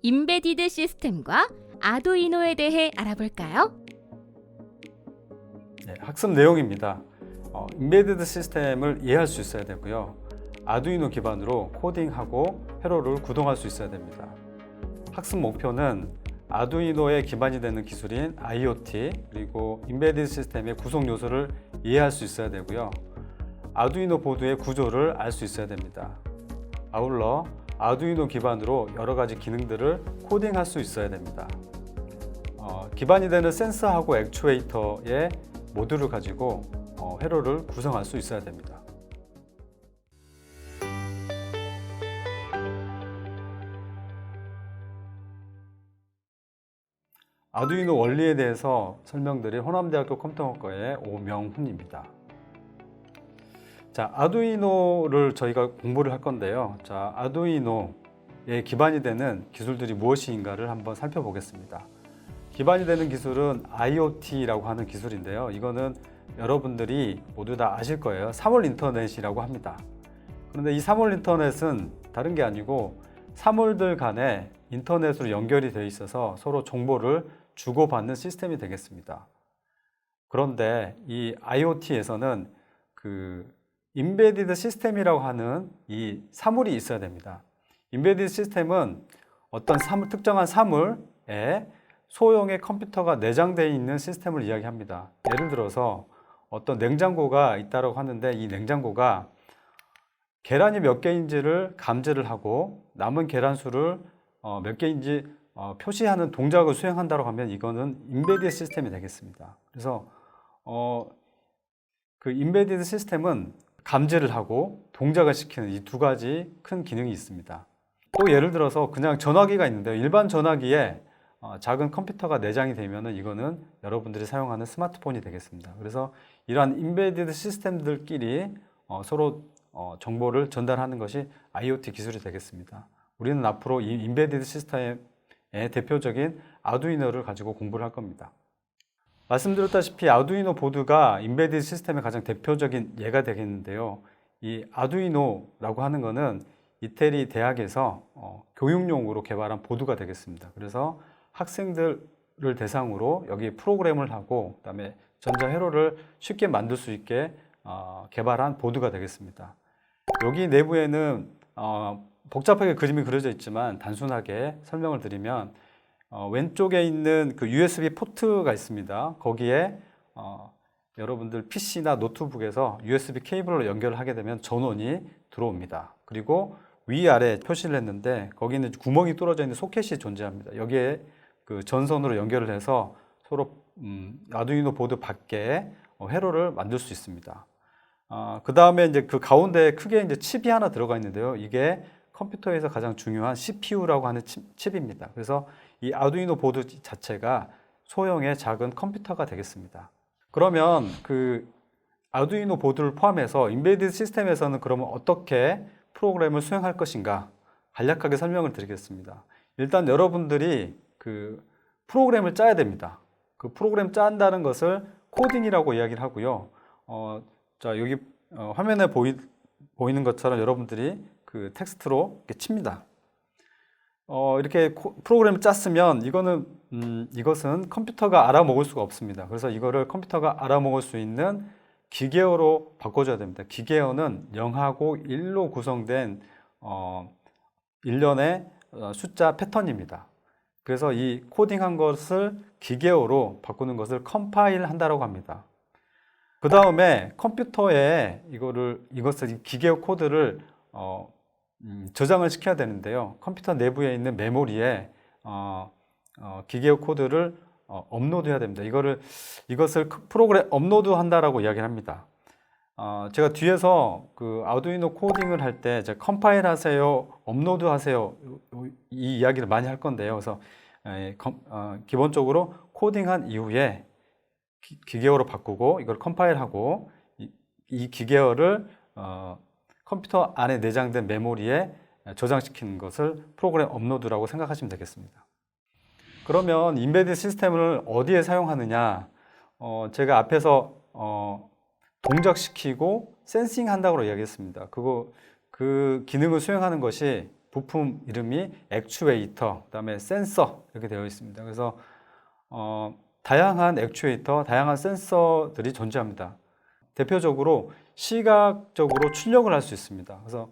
임베디드 시스템과 아두이노에 대해 알아볼까요? 네, 학습 내용입니다. 임베디드 시스템을 이해할 수 있어야 되고요. 아두이노 기반으로 코딩하고 회로를 구동할 수 있어야 됩니다. 학습 목표는 아두이노에 기반이 되는 기술인 IoT 그리고 임베디드 시스템의 구성 요소를 이해할 수 있어야 되고요. 아두이노 보드의 구조를 알 수 있어야 됩니다. 아울러 아두이노 기반으로 여러 가지 기능들을 코딩할 수 있어야 됩니다. 기반이 되는 센서하고 액추에이터의 모듈을 가지고 회로를 구성할 수 있어야 됩니다. 아두이노 원리에 대해서 설명드린 호남대학교 컴퓨터학과의 오명훈입니다. 자, 아두이노를 저희가 공부를 할 건데요. 자, 아두이노의 기반이 되는 기술들이 무엇인가를 한번 살펴보겠습니다. 기반이 되는 기술은 IoT라고 하는 기술인데요. 이거는 여러분들이 모두 다 아실 거예요. 3월 인터넷이라고 합니다. 그런데 이 3월 인터넷은 다른 게 아니고 사물들 간에 인터넷으로 연결이 되어 있어서 서로 정보를 주고받는 시스템이 되겠습니다. 그런데 이 IoT에서는 임베디드 시스템이라고 하는 이 사물이 있어야 됩니다. 임베디드 시스템은 어떤 특정한 사물에 소형의 컴퓨터가 내장되어 있는 시스템을 이야기합니다. 예를 들어서 어떤 냉장고가 있다고 하는데 이 냉장고가 계란이 몇 개인지를 감지를 하고 남은 계란 수를 몇 개인지 표시하는 동작을 수행한다고 하면 이거는 임베디드 시스템이 되겠습니다. 그래서 그 임베디드 시스템은 감지를 하고 동작을 시키는 이 두 가지 큰 기능이 있습니다. 또 예를 들어서 그냥 전화기가 있는데요. 일반 전화기에 작은 컴퓨터가 내장이 되면은 이거는 여러분들이 사용하는 스마트폰이 되겠습니다. 그래서 이러한 임베디드 시스템들끼리 서로 정보를 전달하는 것이 IoT 기술이 되겠습니다. 우리는 앞으로 이 임베디드 시스템의 대표적인 아두이노를 가지고 공부를 할 겁니다. 말씀드렸다시피 아두이노 보드가 임베디드 시스템의 가장 대표적인 예가 되겠는데요. 이 아두이노라고 하는 것은 이태리 대학에서 교육용으로 개발한 보드가 되겠습니다. 그래서 학생들을 대상으로 여기 프로그램을 하고 그다음에 전자 회로를 쉽게 만들 수 있게 개발한 보드가 되겠습니다. 여기 내부에는 복잡하게 그림이 그려져 있지만 단순하게 설명을 드리면 왼쪽에 있는 그 USB 포트가 있습니다. 거기에 여러분들 PC나 노트북에서 USB 케이블로 연결을 하게 되면 전원이 들어옵니다. 그리고 위아래 표시를 했는데 거기는 구멍이 뚫어져 있는 소켓이 존재합니다. 여기에 그 전선으로 연결을 해서 서로 아두이노 보드 밖에 회로를 만들 수 있습니다. 그 다음에 이제 그 가운데 크게 이제 칩이 하나 들어가 있는데요. 이게 컴퓨터에서 가장 중요한 CPU라고 하는 칩입니다. 그래서 이 아두이노 보드 자체가 소형의 작은 컴퓨터가 되겠습니다. 그러면 그 아두이노 보드를 포함해서 임베디드 시스템에서는 그러면 어떻게 프로그램을 수행할 것인가 간략하게 설명을 드리겠습니다. 일단 여러분들이 그 프로그램을 짜야 됩니다. 그 프로그램 짠다는 것을 코딩이라고 이야기를 하고요. 자, 여기 화면에 보이는 것처럼 여러분들이 그 텍스트로 이렇게 칩니다. 이렇게 프로그램을 짰으면 이것은 컴퓨터가 알아먹을 수가 없습니다. 그래서 이거를 컴퓨터가 알아먹을 수 있는 기계어로 바꿔줘야 됩니다. 기계어는 0하고 1로 구성된 일련의 숫자 패턴입니다. 그래서 이 코딩한 것을 기계어로 바꾸는 것을 컴파일 한다고 합니다. 그 다음에 컴퓨터에 이것을 기계어 코드를 저장을 시켜야 되는데요. 컴퓨터 내부에 있는 메모리에 기계어 코드를 업로드해야 됩니다. 이것을 프로그램 업로드 한다라고 이야기를 합니다. 제가 뒤에서 그 아두이노 코딩을 할 때 컴파일 하세요, 업로드 하세요 이 이야기를 많이 할 건데요. 그래서 기본적으로 코딩한 이후에 기계어로 바꾸고 이걸 컴파일하고 이 기계어를 컴퓨터 안에 내장된 메모리에 저장시키는 것을 프로그램 업로드라고 생각하시면 되겠습니다. 그러면 임베디드 시스템을 어디에 사용하느냐? 제가 앞에서 동작시키고 센싱 한다고 이야기했습니다. 그 기능을 수행하는 것이 부품 이름이 액추에이터, 그다음에 센서 이렇게 되어 있습니다. 그래서 다양한 액추에이터, 다양한 센서들이 존재합니다. 대표적으로 시각적으로 출력을 할 수 있습니다. 그래서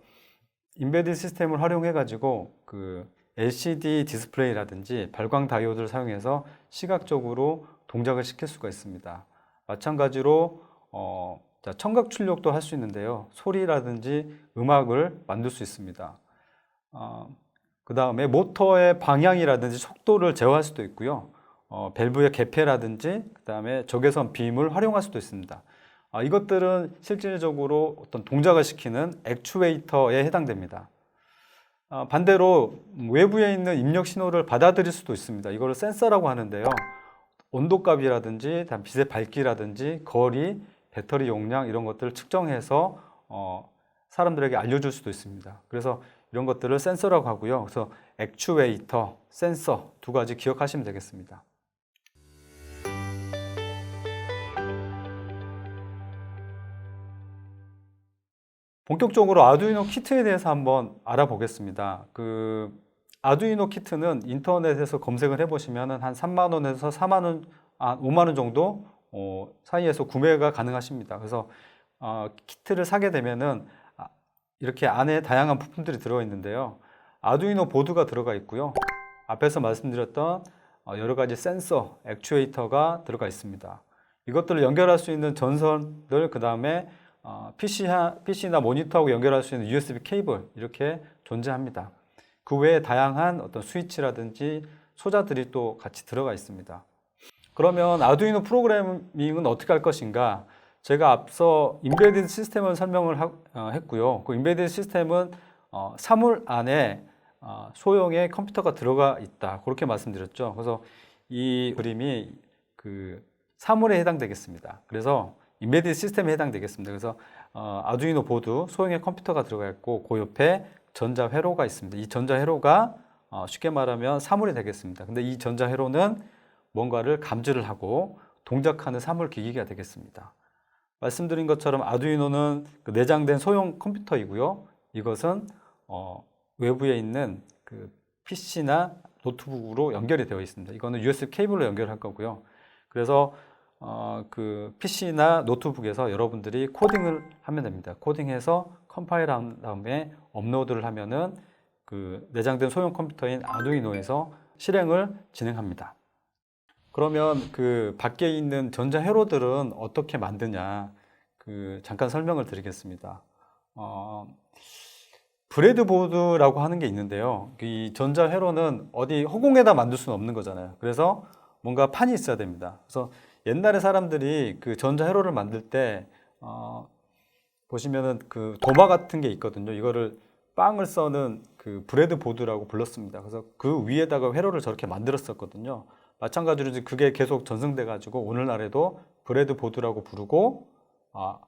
인베디드 시스템을 활용해 가지고 그 LCD 디스플레이라든지 발광 다이오드를 사용해서 시각적으로 동작을 시킬 수가 있습니다. 마찬가지로 청각 출력도 할 수 있는데요. 소리라든지 음악을 만들 수 있습니다. 그 다음에 모터의 방향이라든지 속도를 제어할 수도 있고요. 밸브의 개폐라든지 그 다음에 적외선 빔을 활용할 수도 있습니다. 이것들은 실질적으로 어떤 동작을 시키는 액추에이터에 해당됩니다. 반대로 외부에 있는 입력 신호를 받아들일 수도 있습니다. 이걸 센서라고 하는데요. 온도값이라든지 빛의 밝기라든지 거리, 배터리 용량 이런 것들을 측정해서 사람들에게 알려줄 수도 있습니다. 그래서 이런 것들을 센서라고 하고요. 그래서 액추에이터, 센서 두 가지 기억하시면 되겠습니다. 본격적으로 아두이노 키트에 대해서 한번 알아보겠습니다. 그 아두이노 키트는 인터넷에서 검색을 해보시면 한 3만 원에서 4만 원, 5만 원 정도 사이에서 구매가 가능하십니다. 그래서 키트를 사게 되면은 이렇게 안에 다양한 부품들이 들어가 있는데요. 아두이노 보드가 들어가 있고요. 앞에서 말씀드렸던 여러 가지 센서, 액추에이터가 들어가 있습니다. 이것들을 연결할 수 있는 전선들, 그 다음에 PC나 모니터하고 연결할 수 있는 USB 케이블 이렇게 존재합니다. 그 외에 다양한 어떤 스위치라든지 소자들이 또 같이 들어가 있습니다. 그러면 아두이노 프로그래밍은 어떻게 할 것인가? 제가 앞서 인베디드 시스템을 설명을 했고요. 그 인베디드 시스템은 사물 안에 소형의 컴퓨터가 들어가 있다. 그렇게 말씀드렸죠. 그래서 이 그림이 그 사물에 해당되겠습니다. 그래서 인베디드 시스템에 해당되겠습니다. 그래서 아두이노 보드, 소형의 컴퓨터가 들어가 있고 그 옆에 전자회로가 있습니다. 이 전자회로가 쉽게 말하면 사물이 되겠습니다. 근데 이 전자회로는 뭔가를 감지를 하고 동작하는 사물 기기가 되겠습니다. 말씀드린 것처럼 아두이노는 그 내장된 소형 컴퓨터이고요. 이것은 외부에 있는 그 PC나 노트북으로 연결이 되어 있습니다. 이거는 USB 케이블로 연결할 거고요. 그래서 그 PC나 노트북에서 여러분들이 코딩을 하면 됩니다. 코딩해서 컴파일한 다음에 업로드를 하면은 그 내장된 소형 컴퓨터인 아두이노에서 실행을 진행합니다. 그러면 그 밖에 있는 전자 회로들은 어떻게 만드냐? 그 잠깐 설명을 드리겠습니다. 브레드보드라고 하는 게 있는데요. 이 전자 회로는 어디 허공에다 만들 수는 없는 거잖아요. 그래서 뭔가 판이 있어야 됩니다. 그래서 옛날에 사람들이 그 전자 회로를 만들 때 보시면은 그 도마 같은 게 있거든요. 이거를 빵을 써는 그 브레드보드라고 불렀습니다. 그래서 그 위에다가 회로를 저렇게 만들었었거든요. 마찬가지로 그게 계속 전승돼 가지고 오늘날에도 브레드보드라고 부르고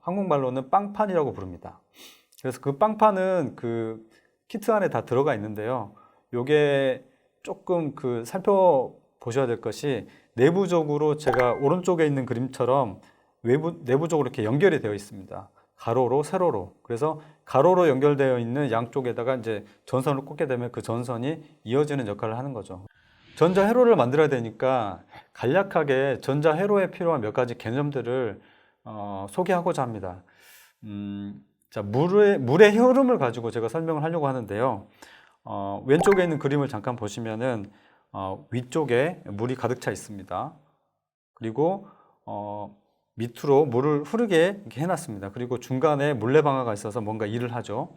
한국말로는 빵판이라고 부릅니다. 그래서 그 빵판은 그 키트 안에 다 들어가 있는데요. 요게 조금 그 살펴보셔야 될 것이 내부적으로 제가 오른쪽에 있는 그림처럼 내부적으로 이렇게 연결이 되어 있습니다. 가로로 세로로. 그래서 가로로 연결되어 있는 양쪽에다가 이제 전선을 꽂게 되면 그 전선이 이어지는 역할을 하는 거죠. 전자 회로를 만들어야 되니까 간략하게 전자 회로에 필요한 몇 가지 개념들을 소개하고자 합니다. 자, 물의 흐름을 가지고 제가 설명을 하려고 하는데요. 왼쪽에 있는 그림을 잠깐 보시면은 위쪽에 물이 가득 차 있습니다. 그리고 밑으로 물을 흐르게 이렇게 해놨습니다. 그리고 중간에 물레방아가 있어서 뭔가 일을 하죠.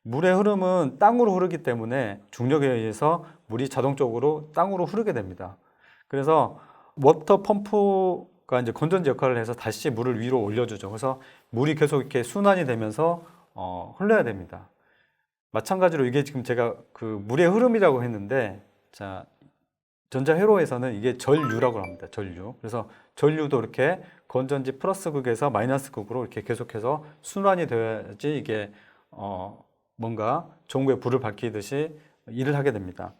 물의 흐름은 땅으로 흐르기 때문에 중력에 의해서 물이 자동적으로 땅으로 흐르게 됩니다. 그래서 워터 펌프가 이제 건전지 역할을 해서 다시 물을 위로 올려주죠. 그래서 물이 계속 이렇게 순환이 되면서 흘러야 됩니다. 마찬가지로 이게 지금 제가 그 물의 흐름이라고 했는데, 자, 전자회로에서는 이게 전류라고 합니다. 전류. 그래서 전류도 이렇게 건전지 플러스 극에서 마이너스 극으로 이렇게 계속해서 순환이 되어야지 이게 뭔가 전구에 불을 밝히듯이 일을 하게 됩니다.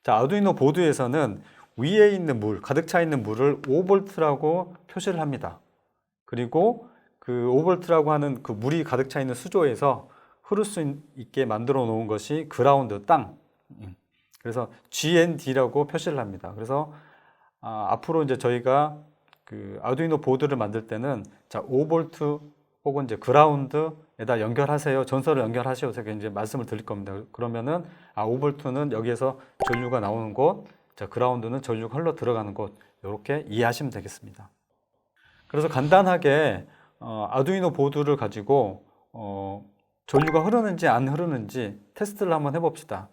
자, 아두이노 보드에서는 위에 있는 물, 가득 차 있는 물을 5V라고 표시를 합니다. 그리고 그 5V라고 하는 그 물이 가득 차 있는 수조에서 흐를 수 있게 만들어 놓은 것이 그라운드, 땅. 그래서 GND라고 표시를 합니다. 그래서 앞으로 이제 저희가 그 아두이노 보드를 만들 때는 자, 5V 혹은 이제 그라운드에다 연결하세요. 전선을 연결하세요. 제가 이제 말씀을 드릴 겁니다. 그러면은 5V는 여기에서 전류가 나오는 곳, 자, 그라운드는 전류가 흘러 들어가는 곳, 이렇게 이해하시면 되겠습니다. 그래서 간단하게 아두이노 보드를 가지고 전류가 흐르는지 안 흐르는지 테스트를 한번 해봅시다.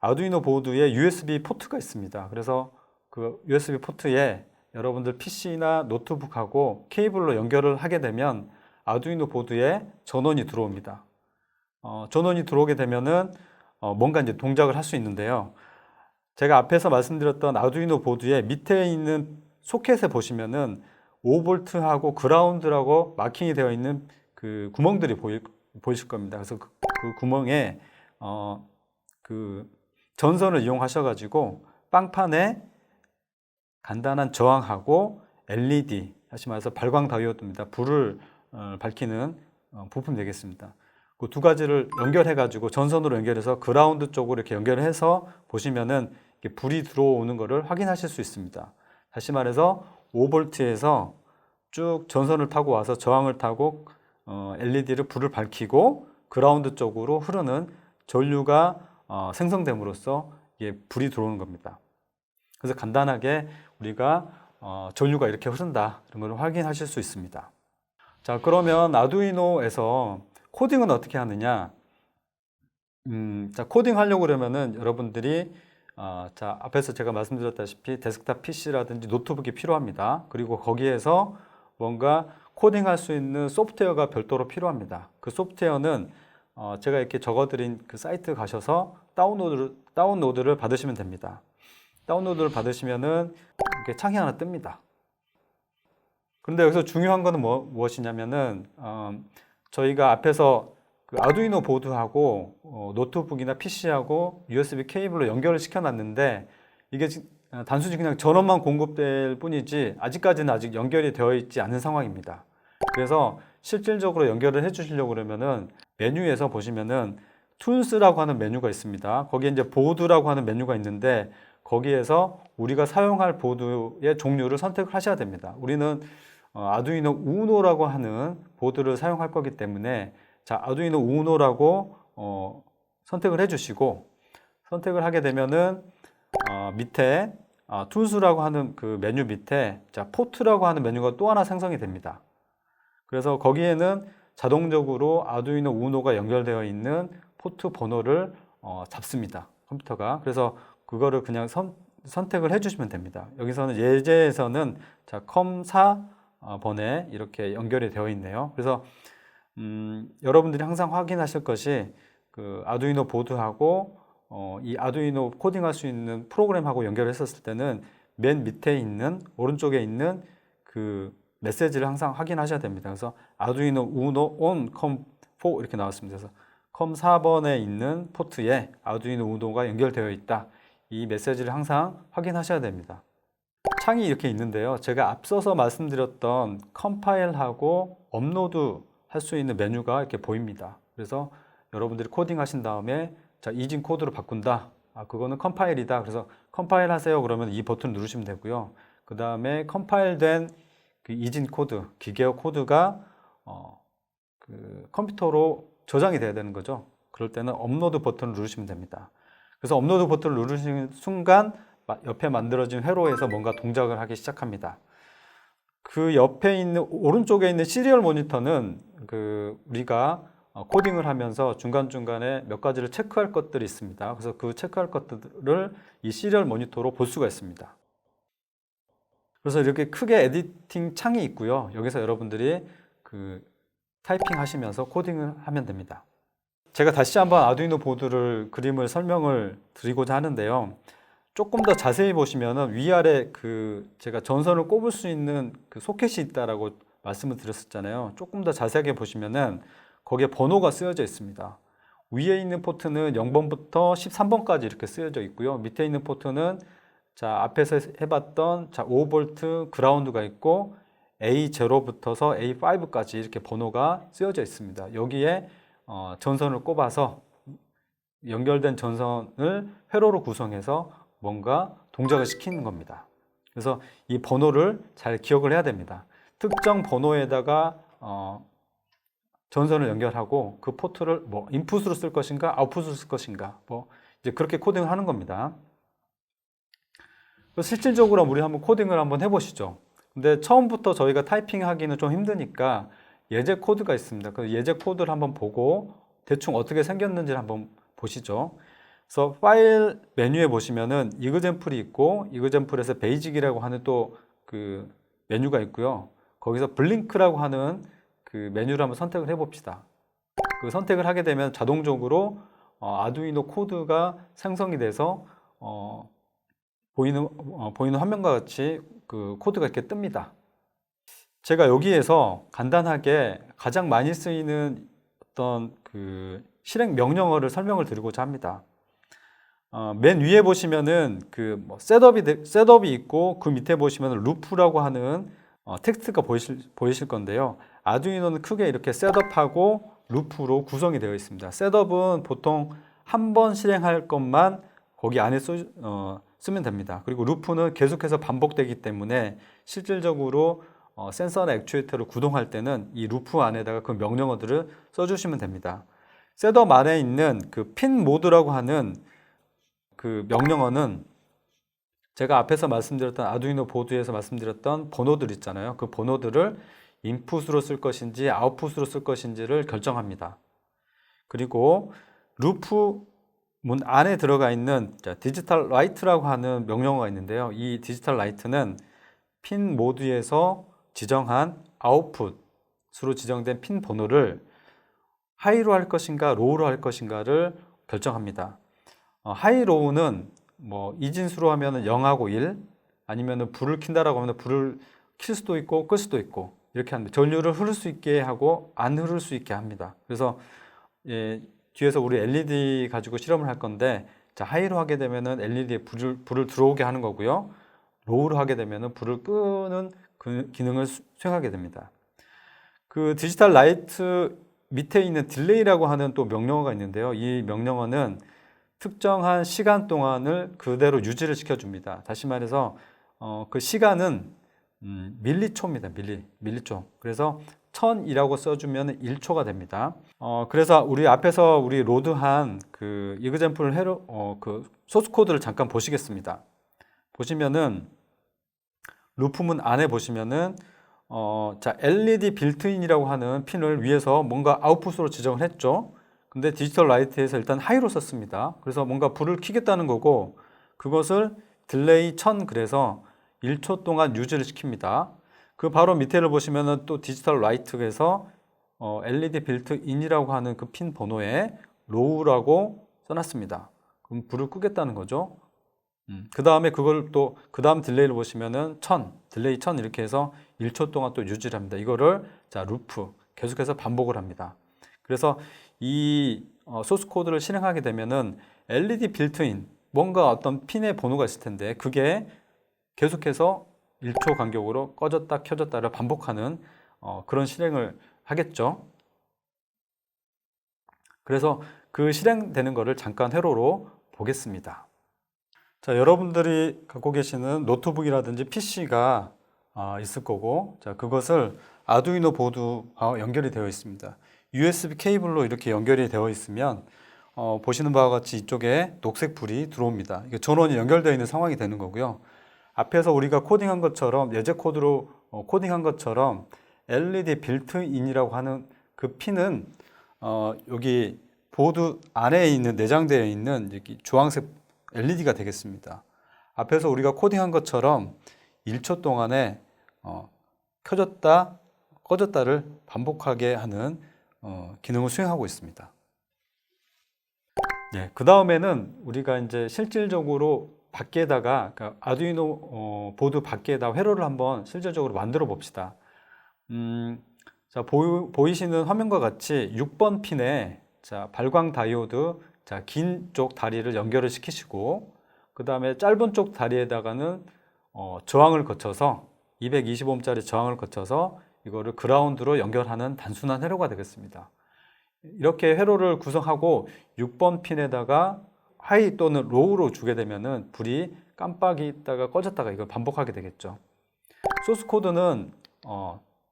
아두이노 보드에 USB 포트가 있습니다. 그래서 그 USB 포트에 여러분들 PC나 노트북하고 케이블로 연결을 하게 되면 아두이노 보드에 전원이 들어옵니다. 전원이 들어오게 되면은 뭔가 이제 동작을 할 수 있는데요. 제가 앞에서 말씀드렸던 아두이노 보드의 밑에 있는 소켓에 보시면은 5V하고 그라운드라고 마킹이 되어 있는 그 구멍들이 보이실 겁니다. 그래서 그 구멍에 그 전선을 이용하셔가지고 빵판에 간단한 저항하고 LED, 다시 말해서 발광 다이오드입니다. 불을 밝히는 부품 되겠습니다. 그 두 가지를 연결해가지고 전선으로 연결해서 그라운드 쪽으로 이렇게 연결해서 보시면은 이렇게 불이 들어오는 것을 확인하실 수 있습니다. 다시 말해서 5V에서 쭉 전선을 타고 와서 저항을 타고 LED를 불을 밝히고 그라운드 쪽으로 흐르는 전류가 생성됨으로써 이게 불이 들어오는 겁니다. 그래서 간단하게 우리가 전류가 이렇게 흐른다 이런 걸 확인하실 수 있습니다. 자, 그러면 아두이노에서 코딩은 어떻게 하느냐? 자, 코딩 하려고 그러면은 여러분들이 자, 앞에서 제가 말씀드렸다시피 데스크탑 PC라든지 노트북이 필요합니다. 그리고 거기에서 뭔가 코딩할 수 있는 소프트웨어가 별도로 필요합니다. 그 소프트웨어는 제가 이렇게 적어드린 그 사이트 가셔서 다운로드를 받으시면 됩니다. 다운로드를 받으시면은 이렇게 창이 하나 뜹니다. 그런데 여기서 중요한 거는 무엇이냐면은 저희가 앞에서 그 아두이노 보드하고 노트북이나 PC하고 USB 케이블로 연결을 시켜놨는데 이게 단순히 그냥 전원만 공급될 뿐이지 아직까지는 아직 연결이 되어 있지 않은 상황입니다. 그래서 실질적으로 연결을 해 주시려고 그러면은 메뉴에서 보시면은 툴스라고 하는 메뉴가 있습니다. 거기에 이제 보드라고 하는 메뉴가 있는데 거기에서 우리가 사용할 보드의 종류를 선택을 하셔야 됩니다. 우리는 아두이노 우노라고 하는 보드를 사용할 거기 때문에 자, 아두이노 우노라고 선택을 해 주시고 선택을 하게 되면은 밑에 툴스라고 하는 그 메뉴 밑에 자, 포트라고 하는 메뉴가 또 하나 생성이 됩니다. 그래서 거기에는 자동적으로 아두이노 우노가 연결되어 있는 포트 번호를 잡습니다. 컴퓨터가. 그래서 그거를 그냥 선택을 해주시면 됩니다. 여기서는 예제에서는 자, 컴4번에 이렇게 연결이 되어 있네요. 그래서 여러분들이 항상 확인하실 것이 그 아두이노 보드하고 이 아두이노 코딩할 수 있는 프로그램하고 연결했었을 때는 맨 밑에 있는 오른쪽에 있는 그 메시지를 항상 확인하셔야 됩니다. 그래서 아두이노 우노 온 컴4 이렇게 나왔습니다. 그래서 컴4번에 있는 포트에 아두이노 우노가 연결되어 있다. 이 메시지를 항상 확인하셔야 됩니다. 창이 이렇게 있는데요. 제가 앞서서 말씀드렸던 컴파일하고 업로드 할 수 있는 메뉴가 이렇게 보입니다. 그래서 여러분들이 코딩 하신 다음에 자, 이진 코드로 바꾼다. 그거는 컴파일이다. 그래서 컴파일 하세요. 그러면 이 버튼을 누르시면 되고요. 그 다음에 컴파일된 그 이진 코드, 기계어 코드가 그 컴퓨터로 저장이 돼야 되는 거죠. 그럴 때는 업로드 버튼을 누르시면 됩니다. 그래서 업로드 버튼을 누르시는 순간 옆에 만들어진 회로에서 뭔가 동작을 하기 시작합니다. 그 옆에 있는 오른쪽에 있는 시리얼 모니터는 그 우리가 코딩을 하면서 중간중간에 몇 가지를 체크할 것들이 있습니다. 그래서 그 체크할 것들을 이 시리얼 모니터로 볼 수가 있습니다. 그래서 이렇게 크게 에디팅 창이 있고요. 여기서 여러분들이 그 타이핑 하시면서 코딩을 하면 됩니다. 제가 다시 한번 아두이노 보드를 그림을 설명을 드리고자 하는데요. 조금 더 자세히 보시면은 위아래 그 제가 전선을 꼽을 수 있는 그 소켓이 있다라고 말씀을 드렸었잖아요. 조금 더 자세하게 보시면은 거기에 번호가 쓰여져 있습니다. 위에 있는 포트는 0번부터 13번까지 이렇게 쓰여져 있고요. 밑에 있는 포트는 자, 앞에서 해봤던 자, 5V 그라운드가 있고 A0부터서 A5까지 이렇게 번호가 쓰여져 있습니다. 여기에 전선을 꼽아서 연결된 전선을 회로로 구성해서 뭔가 동작을 시키는 겁니다. 그래서 이 번호를 잘 기억을 해야 됩니다. 특정 번호에다가 전선을 연결하고 그 포트를 뭐 인풋으로 쓸 것인가 아웃풋으로 쓸 것인가 뭐 이제 그렇게 코딩을 하는 겁니다. 실질적으로 우리 한번 코딩을 한번 해보시죠. 근데 처음부터 저희가 타이핑하기는 좀 힘드니까 예제 코드가 있습니다. 그 예제 코드를 한번 보고 대충 어떻게 생겼는지를 한번 보시죠. 그래서 파일 메뉴에 보시면은 이그젠플이 있고 이그젠플에서 베이직이라고 하는 또 그 메뉴가 있고요. 거기서 블링크라고 하는 그 메뉴를 한번 선택을 해 봅시다. 그 선택을 하게 되면 자동적으로 아두이노 코드가 생성이 돼서 보이는 화면과 같이 그 코드가 이렇게 뜹니다. 제가 여기에서 간단하게 가장 많이 쓰이는 어떤 그 실행 명령어를 설명을 드리고자 합니다. 맨 위에 보시면은 그 뭐 셋업이 있고 그 밑에 보시면 루프라고 하는 텍스트가 보이실 건데요. 아두이노는 크게 이렇게 셋업하고 루프로 구성이 되어 있습니다. 셋업은 보통 한 번 실행할 것만 거기 안에 쓰면 됩니다. 그리고 루프는 계속해서 반복되기 때문에 실질적으로 센서나 액추에이터를 구동할 때는 이 루프 안에다가 그 명령어들을 써주시면 됩니다. 셋업 안에 있는 그 핀 모드라고 하는 그 명령어는 제가 앞에서 말씀드렸던 아두이노 보드에서 말씀드렸던 번호들 있잖아요. 그 번호들을 인풋으로 쓸 것인지 아웃풋으로 쓸 것인지를 결정합니다. 그리고 루프 문 안에 들어가 있는 디지털 라이트라고 하는 명령어가 있는데요. 이 디지털 라이트는 핀 모드에서 지정한 아웃풋으로 지정된 핀 번호를 하이로 할 것인가 로우로 할 것인가를 결정합니다. 하이로우는 뭐 이진수로 하면 0하고 1 아니면 불을 킨다라고 하면 불을 킬 수도 있고 끌 수도 있고 이렇게 합니다. 전류를 흐를 수 있게 하고 안 흐를 수 있게 합니다. 그래서 뒤에서 우리 LED 가지고 실험을 할 건데 자, 하이로 하게 되면은 LED에 불을 들어오게 하는 거고요. 로우로 하게 되면은 불을 끄는 그 기능을 수행하게 됩니다. 그 디지털 라이트 밑에 있는 딜레이라고 하는 또 명령어가 있는데요. 이 명령어는 특정한 시간 동안을 그대로 유지를 시켜줍니다. 다시 말해서 그 시간은 밀리초입니다. 밀리초. 그래서 1000이라고 써주면 1초가 됩니다. 그래서 우리 앞에서 우리 로드한 그 이그젠플 그 소스 코드를 잠깐 보시겠습니다. 보시면은 루프문 안에 보시면은 자 LED 빌트인이라고 하는 핀을 위에서 뭔가 아웃풋으로 지정을 했죠. 근데 디지털 라이트에서 일단 하이로 썼습니다. 그래서 뭔가 불을 켜겠다는 거고 그것을 딜레이 1000 그래서 1초 동안 유지를 시킵니다. 그 바로 밑에를 보시면은 또 디지털 라이트에서 LED 빌트인이라고 하는 그 핀 번호에 로우라고 써놨습니다. 그럼 불을 끄겠다는 거죠. 그 다음에 그걸 또 그 다음 딜레이를 보시면은 1000 딜레이 1000 이렇게 해서 1초 동안 또 유지를 합니다. 이거를 자 루프 계속해서 반복을 합니다. 그래서 이 소스 코드를 실행하게 되면은 LED 빌트인 뭔가 어떤 핀의 번호가 있을 텐데 그게 계속해서 1초 간격으로 꺼졌다 켜졌다를 반복하는 그런 실행을 하겠죠. 그래서 그 실행되는 거를 잠깐 회로로 보겠습니다. 자, 여러분들이 갖고 계시는 노트북이라든지 PC가 있을 거고 자, 그것을 아두이노 보드와 연결이 되어 있습니다. USB 케이블로 이렇게 연결이 되어 있으면 보시는 바와 같이 이쪽에 녹색 불이 들어옵니다. 이게 전원이 연결되어 있는 상황이 되는 거고요. 앞에서 우리가 코딩한 것처럼 예제 코드로 코딩한 것처럼 LED 빌트인이라고 하는 그 핀은 여기 보드 안에 있는 내장되어 있는 여기 주황색 LED가 되겠습니다. 앞에서 우리가 코딩한 것처럼 1초 동안에 켜졌다 꺼졌다를 반복하게 하는 기능을 수행하고 있습니다. 네, 그 다음에는 우리가 이제 실질적으로 밖에다가 그러니까 아두이노 보드 밖에다 회로를 한번 실질적으로 만들어 봅시다. 자, 보이시는 화면과 같이 6번 핀에 자, 발광 다이오드 자, 긴 쪽 다리를 연결을 시키시고 그 다음에 짧은 쪽 다리에다가는 저항을 거쳐서 220ohm짜리 저항을 거쳐서 이거를 그라운드로 연결하는 단순한 회로가 되겠습니다. 이렇게 회로를 구성하고 6번 핀에다가 하이 또는 로우로 주게 되면은 불이 깜빡이 있다가 꺼졌다가 이걸 반복하게 되겠죠. 소스 코드는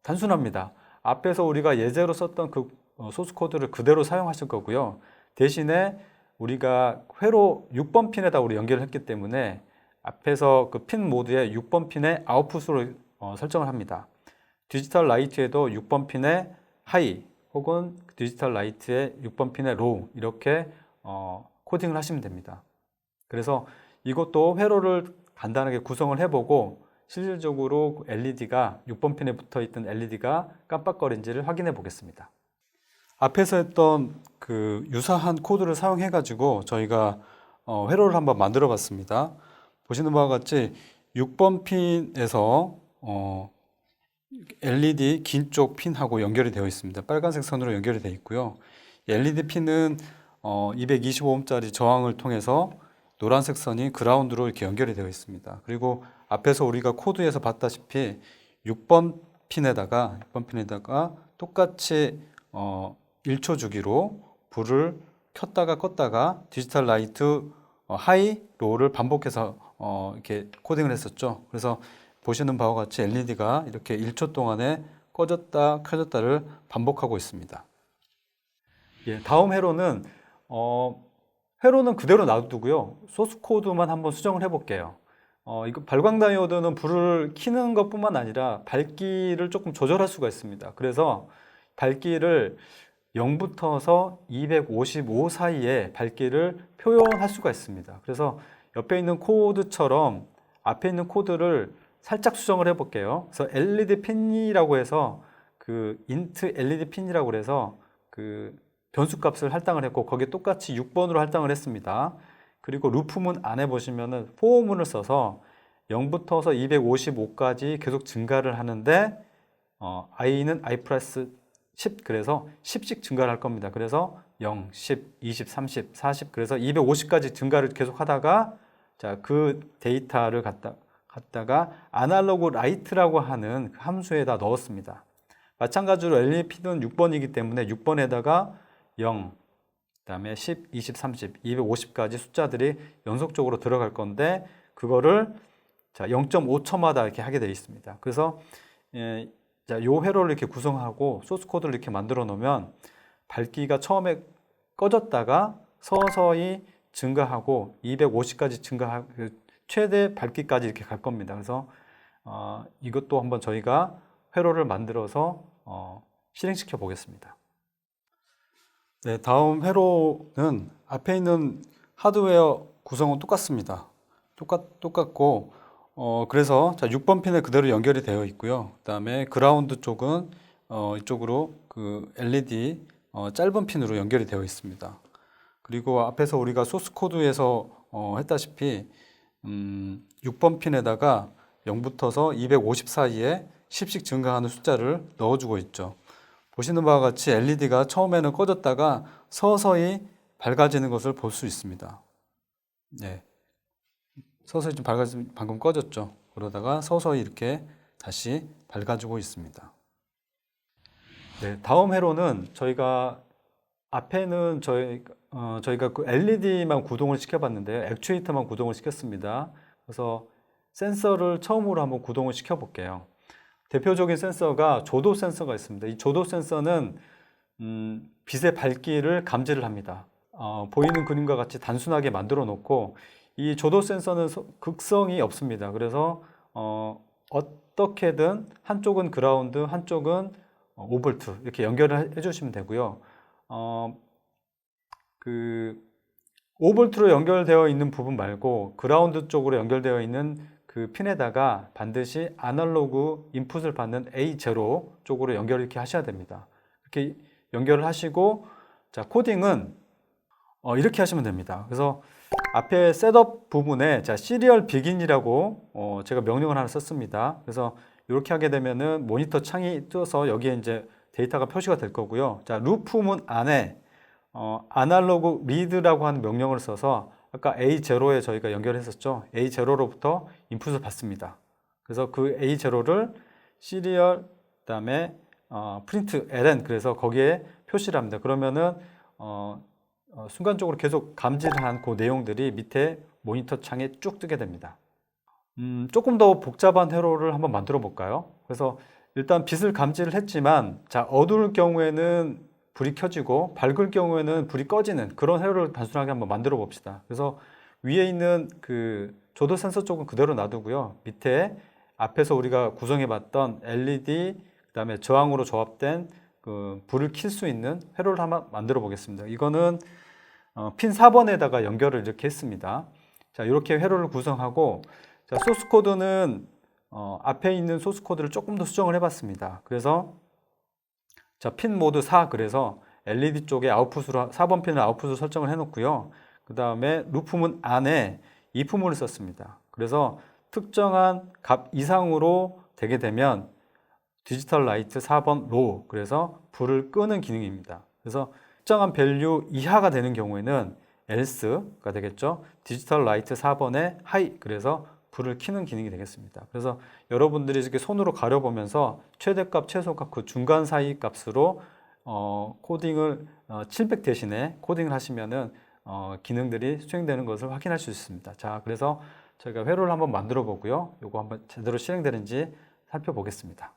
단순합니다. 앞에서 우리가 예제로 썼던 그 소스 코드를 그대로 사용하실 거고요. 대신에 우리가 회로 6번 핀에다 우리 연결을 했기 때문에 앞에서 그 핀 모드에 6번 핀의 아웃풋으로 설정을 합니다. 디지털 라이트에도 6번 핀의 하이 혹은 디지털 라이트의 6번 핀의 로우 이렇게 코딩을 하시면 됩니다. 그래서 이것도 회로를 간단하게 구성을 해보고 실질적으로 LED가 6번 핀에 붙어 있던 LED가 깜빡거린지를 확인해 보겠습니다. 앞에서 했던 그 유사한 코드를 사용해 가지고 저희가 회로를 한번 만들어 봤습니다. 보시는 바와 같이 6번 핀에서 LED 긴 쪽 핀하고 연결이 되어 있습니다. 빨간색 선으로 연결이 되어 있고요. LED 핀은 225ohm짜리 저항을 통해서 노란색 선이 그라운드로 이렇게 연결이 되어 있습니다. 그리고 앞에서 우리가 코드에서 봤다시피 6번 핀에다가 똑같이 1초 주기로 불을 켰다가 껐다가 디지털 라이트 하이, 로우를 반복해서 이렇게 코딩을 했었죠. 그래서 보시는 바와 같이 LED가 이렇게 1초 동안에 꺼졌다 켜졌다를 반복하고 있습니다. 예, 다음 회로는 그대로 놔두고요. 소스 코드만 한번 수정을 해볼게요. 이거 발광 다이오드는 불을 켜는 것뿐만 아니라 밝기를 조금 조절할 수가 있습니다. 그래서 밝기를 0부터서 255 사이에 밝기를 표현할 수가 있습니다. 그래서 옆에 있는 코드처럼 앞에 있는 코드를 살짝 수정을 해볼게요. 그래서 LED 핀이라고 해서 그 int LED 핀이라고 해서 그 변수값을 할당을 했고 거기에 똑같이 6번으로 할당을 했습니다. 그리고 루프문 안에 보시면은 포문을 써서 0부터서 255까지 계속 증가를 하는데 i는 i 플러스 10 그래서 10씩 증가를 할 겁니다. 그래서 0, 10, 20, 30, 40 그래서 250까지 증가를 계속 하다가 자, 그 데이터를 갖다가 아날로그 라이트라고 하는 그 함수에다 넣었습니다. 마찬가지로 LED는 6번이기 때문에 6번에다가 0, 그다음에 10, 20, 30, 250까지 숫자들이 연속적으로 들어갈 건데 그거를 자 0.5초마다 이렇게 하게 되어 있습니다. 그래서 자, 요 회로를 이렇게 구성하고 소스 코드를 이렇게 만들어 놓으면 밝기가 처음에 꺼졌다가 서서히 증가하고 250까지 증가하고 최대 밝기까지 이렇게 갈 겁니다. 그래서 이것도 한번 저희가 회로를 만들어서 실행시켜 보겠습니다. 네, 다음 회로는 앞에 있는 하드웨어 구성은 똑같습니다. 똑같고 그래서 자, 6번 핀에 그대로 연결이 되어 있고요. 그다음에 그라운드 쪽은 이쪽으로 그 LED 짧은 핀으로 연결이 되어 있습니다. 그리고 앞에서 우리가 소스 코드에서 했다시피 6번 핀에다가 0부터서 250 사이에 10씩 증가하는 숫자를 넣어주고 있죠. 보시는 바와 같이 LED가 처음에는 꺼졌다가 서서히 밝아지는 것을 볼 수 있습니다. 네. 서서히 좀 밝아지면 방금 꺼졌죠. 그러다가 서서히 이렇게 다시 밝아지고 있습니다. 네, 다음 회로는 저희가 앞에는 저희가 그 LED만 구동을 시켜봤는데요. 액추에이터만 구동을 시켰습니다. 그래서 센서를 처음으로 한번 구동을 시켜볼게요. 대표적인 센서가 조도 센서가 있습니다. 이 조도 센서는 빛의 밝기를 감지를 합니다. 보이는 그림과 같이 단순하게 만들어 놓고 이 조도 센서는 극성이 없습니다. 그래서 어떻게든 한쪽은 그라운드, 한쪽은 5V 이렇게 연결을 해주시면 되고요. 그 5V로 연결되어 있는 부분 말고 그라운드 쪽으로 연결되어 있는 그 핀에다가 반드시 아날로그 인풋을 받는 A0 쪽으로 연결을 이렇게 하셔야 됩니다. 이렇게 연결을 하시고 자 코딩은 이렇게 하시면 됩니다. 그래서 앞에 셋업 부분에 자 시리얼 비긴이라고 제가 명령을 하나 썼습니다. 그래서 이렇게 하게 되면은 모니터 창이 떠서 여기에 이제 데이터가 표시가 될 거고요. 자 루프문 안에 아날로그 리드라고 하는 명령을 써서 아까 A0에 저희가 연결했었죠. A0로부터 인풋을 받습니다. 그래서 그 A0를 시리얼 그다음에 프린트 ln 그래서 거기에 표시를 합니다. 그러면은 순간적으로 계속 감지한 그 내용들이 밑에 모니터 창에 쭉 뜨게 됩니다. 조금 더 복잡한 회로를 한번 만들어 볼까요? 그래서 일단 빛을 감지를 했지만, 자, 어두울 경우에는 불이 켜지고 밝을 경우에는 불이 꺼지는 그런 회로를 단순하게 한번 만들어 봅시다. 그래서 위에 있는 그 조도 센서 쪽은 그대로 놔두고요. 밑에 앞에서 우리가 구성해 봤던 LED, 그다음에 저항으로 조합된 그 불을 켤 수 있는 회로를 한번 만들어 보겠습니다. 이거는 핀 4번에다가 연결을 이렇게 했습니다. 자, 이렇게 회로를 구성하고, 자, 소스 코드는 앞에 있는 소스 코드를 조금 더 수정을 해봤습니다. 그래서 자, 핀 모드 4, 그래서 LED 쪽에 아웃풋으로 4번 핀을 아웃풋으로 설정을 해놓고요. 그 다음에 루프문 안에 if문을 썼습니다. 그래서 특정한 값 이상으로 되게 되면 디지털 라이트 4번 로우, 그래서 불을 끄는 기능입니다. 그래서 특정한 밸류 이하가 되는 경우에는 else가 되겠죠. 디지털 라이트 4번에 하이, 그래서 불을 켜는 기능이 되겠습니다. 그래서 여러분들이 이렇게 손으로 가려보면서 최대값, 최소값 그 중간 사이 값으로 코딩을 700 대신에 코딩을 하시면은 기능들이 수행되는 것을 확인할 수 있습니다. 자, 그래서 저희가 회로를 한번 만들어 보고요. 요거 한번 제대로 실행되는지 살펴보겠습니다.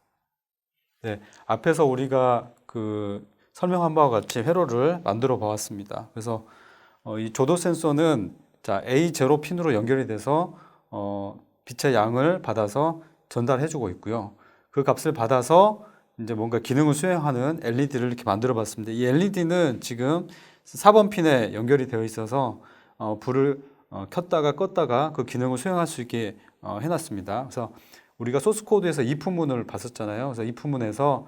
네, 앞에서 우리가 그 설명한 바와 같이 회로를 만들어 보았습니다. 그래서 이 조도 센서는 자, A0 핀으로 연결이 돼서 빛의 양을 받아서 전달해 주고 있고요. 그 값을 받아서 이제 뭔가 기능을 수행하는 LED를 이렇게 만들어 봤습니다. 이 LED는 지금 4번 핀에 연결이 되어 있어서 불을 켰다가 껐다가 그 기능을 수행할 수 있게 해놨습니다. 그래서 우리가 소스 코드에서 if문을 봤었잖아요. 그래서 if문에서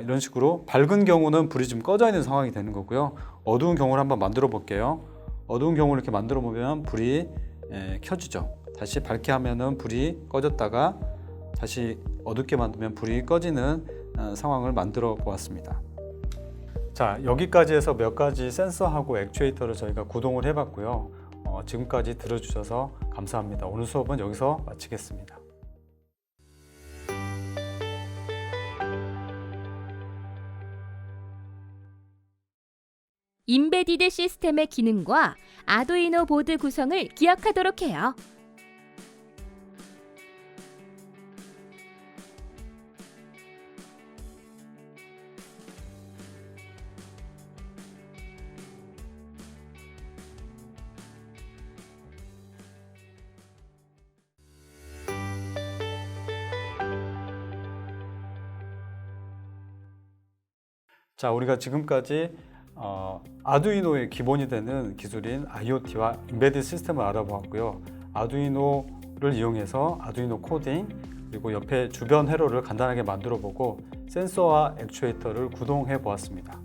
이런 식으로 밝은 경우는 불이 좀 꺼져 있는 상황이 되는 거고요. 어두운 경우를 한번 만들어 볼게요. 어두운 경우를 이렇게 만들어 보면 불이 켜지죠. 다시 밝게 하면은 불이 꺼졌다가 다시 어둡게 만들면 불이 꺼지는 상황을 만들어 보았습니다. 자, 여기까지 해서 몇 가지 센서하고 액추에이터를 저희가 구동을 해봤고요. 지금까지 들어주셔서 감사합니다. 오늘 수업은 여기서 마치겠습니다. 임베디드 시스템의 기능과 아두이노 보드 구성을 기억하도록 해요. 자, 우리가 지금까지 아두이노의 기본이 되는 기술인 IoT와 임베디드 시스템을 알아보았고요. 아두이노를 이용해서 아두이노 코딩, 그리고 옆에 주변 회로를 간단하게 만들어 보고 센서와 액추에이터를 구동해 보았습니다.